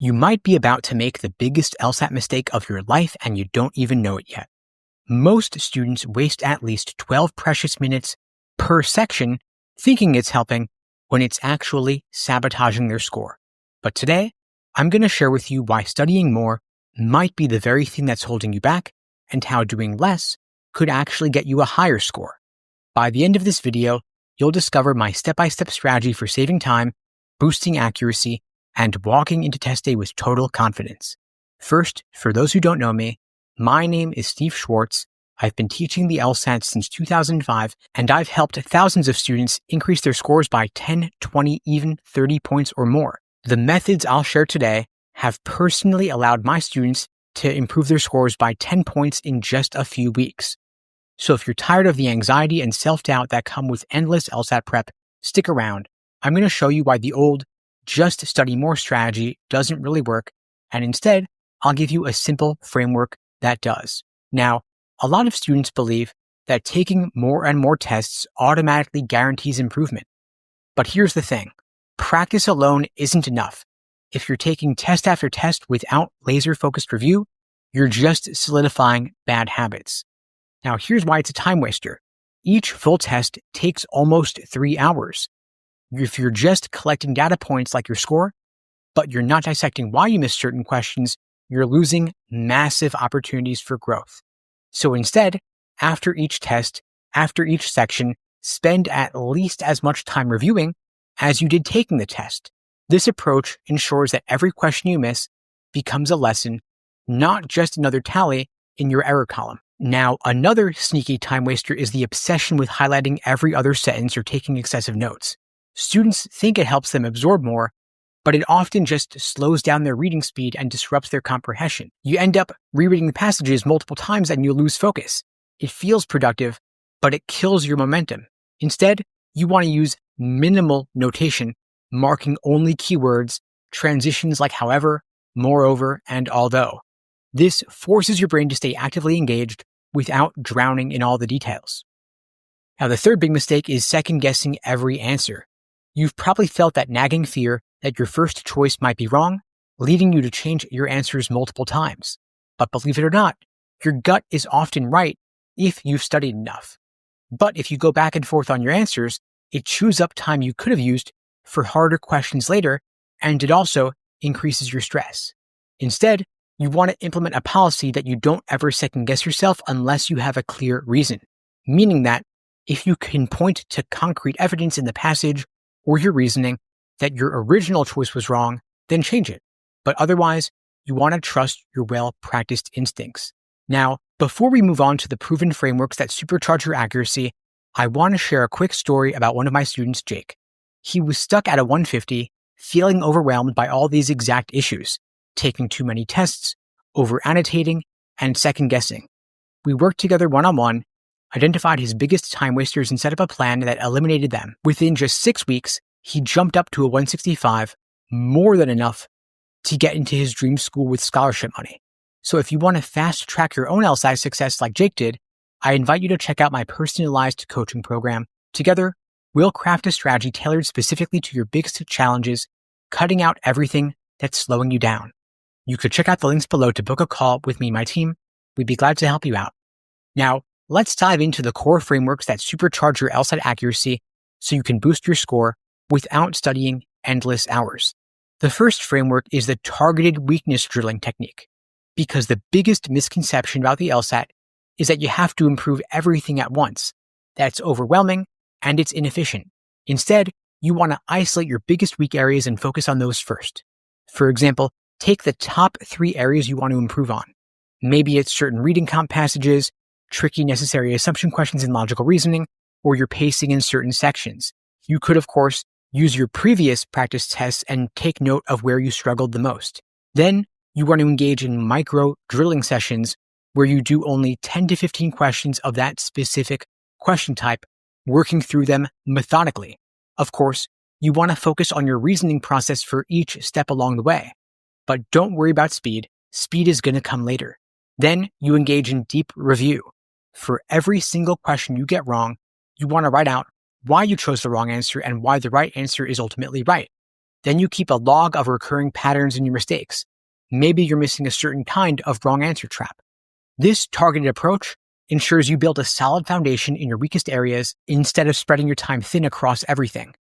You might be about to make the biggest LSAT mistake of your life and you don't even know it yet. Most students waste at least 12 precious minutes per section thinking it's helping when it's actually sabotaging their score. But today, I'm going to share with you why studying more might be the very thing that's holding you back and how doing less could actually get you a higher score. By the end of this video, you'll discover my step-by-step strategy for saving time, boosting accuracy, and walking into test day with total confidence. First, for those who don't know me, my name is Steve Schwartz. I've been teaching the LSAT since 2005, and I've helped thousands of students increase their scores by 10, 20, even 30 points or more. The methods I'll share today have personally allowed my students to improve their scores by 10 points in just a few weeks. So if you're tired of the anxiety and self-doubt that come with endless LSAT prep, stick around. I'm going to show you why the old just study more strategy doesn't really work, and instead, I'll give you a simple framework that does. Now, a lot of students believe that taking more and more tests automatically guarantees improvement. But here's the thing. Practice alone isn't enough. If you're taking test after test without laser-focused review, you're just solidifying bad habits. Now, here's why it's a time waster. Each full test takes almost 3 hours. If you're just collecting data points like your score, but you're not dissecting why you missed certain questions, you're losing massive opportunities for growth. So instead, after each test, after each section, spend at least as much time reviewing as you did taking the test. This approach ensures that every question you miss becomes a lesson, not just another tally in your error column. Now, another sneaky time waster is the obsession with highlighting every other sentence or taking excessive notes. Students think it helps them absorb more, but it often just slows down their reading speed and disrupts their comprehension. You end up rereading the passages multiple times and you lose focus. It feels productive, but it kills your momentum. Instead, you want to use minimal notation, marking only keywords, transitions like however, moreover, and although. This forces your brain to stay actively engaged without drowning in all the details. Now, the third big mistake is second-guessing every answer. You've probably felt that nagging fear that your first choice might be wrong, leading you to change your answers multiple times. But believe it or not, your gut is often right if you've studied enough. But if you go back and forth on your answers, it chews up time you could have used for harder questions later, and it also increases your stress. Instead, you want to implement a policy that you don't ever second-guess yourself unless you have a clear reason, meaning that if you can point to concrete evidence in the passage or your reasoning that your original choice was wrong, then change it. But otherwise, you want to trust your well-practiced instincts. Now, before we move on to the proven frameworks that supercharge your accuracy, I want to share a quick story about one of my students, Jake. He was stuck at a 150, feeling overwhelmed by all these exact issues, taking too many tests, over-annotating, and second-guessing. We worked together one-on-one, identified his biggest time wasters, and set up a plan that eliminated them. Within just 6 weeks, he jumped up to a 165, more than enough to get into his dream school with scholarship money. So if you want to fast-track your own LSAT success like Jake did, I invite you to check out my personalized coaching program. Together, we'll craft a strategy tailored specifically to your biggest challenges, cutting out everything that's slowing you down. You could check out the links below to book a call with me and my team. We'd be glad to help you out. Now, let's dive into the core frameworks that supercharge your LSAT accuracy so you can boost your score without studying endless hours. The first framework is the targeted weakness drilling technique, because the biggest misconception about the LSAT is that you have to improve everything at once. That's overwhelming and it's inefficient. Instead, you want to isolate your biggest weak areas and focus on those first. For example, take the top 3 areas you want to improve on. Maybe it's certain reading comp passages, tricky necessary assumption questions in logical reasoning, or your pacing in certain sections. You could, of course, use your previous practice tests and take note of where you struggled the most. Then, you want to engage in micro drilling sessions where you do only 10 to 15 questions of that specific question type, working through them methodically. Of course, you want to focus on your reasoning process for each step along the way. But don't worry about speed. Speed is going to come later. Then you engage in deep review. For every single question you get wrong, you want to write out why you chose the wrong answer and why the right answer is ultimately right. Then you keep a log of recurring patterns in your mistakes. Maybe you're missing a certain kind of wrong answer trap. This targeted approach ensures you build a solid foundation in your weakest areas instead of spreading your time thin across everything.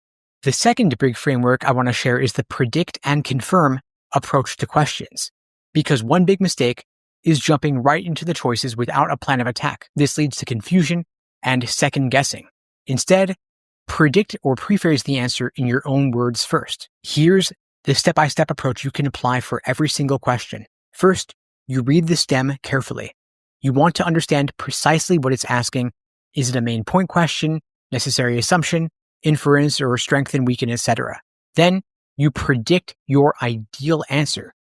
The second big framework I want to share is the predict and confirm approach to questions. Because one big mistake is jumping right into the choices without a plan of attack. This leads to confusion and second guessing. Instead, predict or prephrase the answer in your own words first. Here's the step-by-step approach you can apply for every single question. First, you read the stem carefully. You want to understand precisely what it's asking. Is it a main point question, necessary assumption, inference, or strength and weakness, etc.? Then, you predict your ideal answer.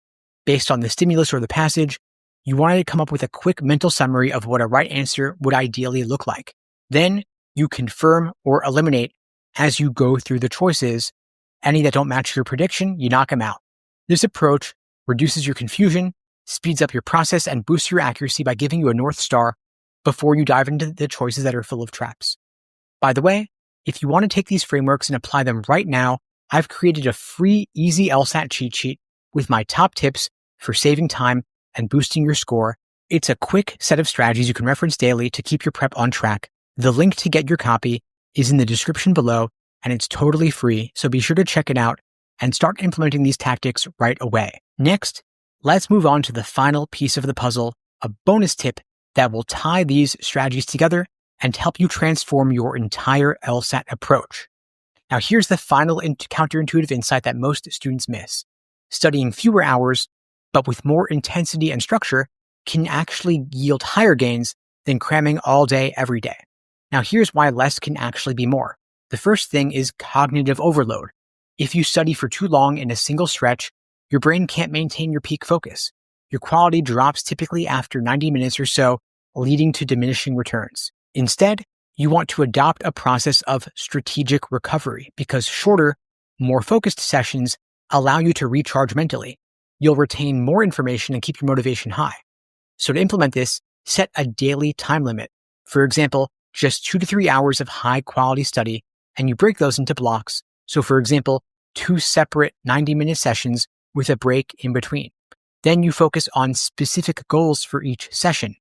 Based on the stimulus or the passage, you want to come up with a quick mental summary of what a right answer would ideally look like. Then, you confirm or eliminate as you go through the choices. Any that don't match your prediction, you knock them out. This approach reduces your confusion, speeds up your process, and boosts your accuracy by giving you a North Star before you dive into the choices that are full of traps. By the way, if you want to take these frameworks and apply them right now, I've created a free, easy LSAT cheat sheet with my top tips for saving time and boosting your score. It's a quick set of strategies you can reference daily to keep your prep on track. The link to get your copy is in the description below, and it's totally free, so be sure to check it out and start implementing these tactics right away. Next, let's move on to the final piece of the puzzle, a bonus tip that will tie these strategies together and help you transform your entire LSAT approach. Now, here's the final counterintuitive insight that most students miss. Studying fewer hours, but with more intensity and structure, can actually yield higher gains than cramming all day, every day. Now, here's why less can actually be more. The first thing is cognitive overload. If you study for too long in a single stretch, your brain can't maintain your peak focus. Your quality drops typically after 90 minutes or so, leading to diminishing returns. Instead, you want to adopt a process of strategic recovery because shorter, more focused sessions allow you to recharge mentally. You'll retain more information and keep your motivation high. So to implement this, set a daily time limit. For example, just 2 to 3 hours of high quality study, and you break those into blocks. So for example, 2 separate 90-minute sessions with a break in between. Then you focus on specific goals for each session.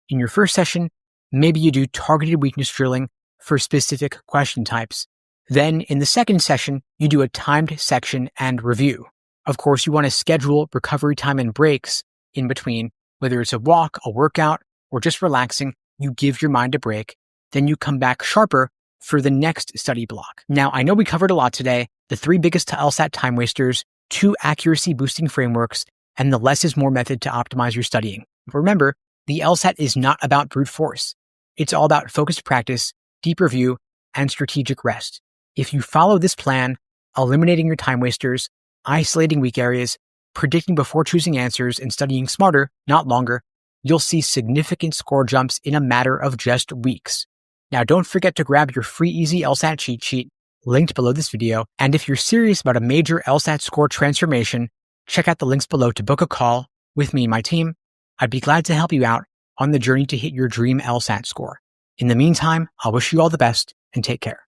In your first session, maybe you do targeted weakness drilling for specific question types. Then in the second session, you do a timed section and review. Of course, you want to schedule recovery time and breaks in between, whether it's a walk, a workout, or just relaxing. You give your mind a break. Then you come back sharper for the next study block. Now, I know we covered a lot today, the 3 biggest LSAT time wasters, 2 accuracy boosting frameworks, and the less is more method to optimize your studying. But remember, the LSAT is not about brute force. It's all about focused practice, deep review, and strategic rest. If you follow this plan, eliminating your time wasters, isolating weak areas, predicting before choosing answers, and studying smarter, not longer, you'll see significant score jumps in a matter of just weeks. Now, don't forget to grab your free easy LSAT cheat sheet linked below this video. And if you're serious about a major LSAT score transformation, check out the links below to book a call with me and my team. I'd be glad to help you out on the journey to hit your dream LSAT score. In the meantime, I'll wish you all the best and take care.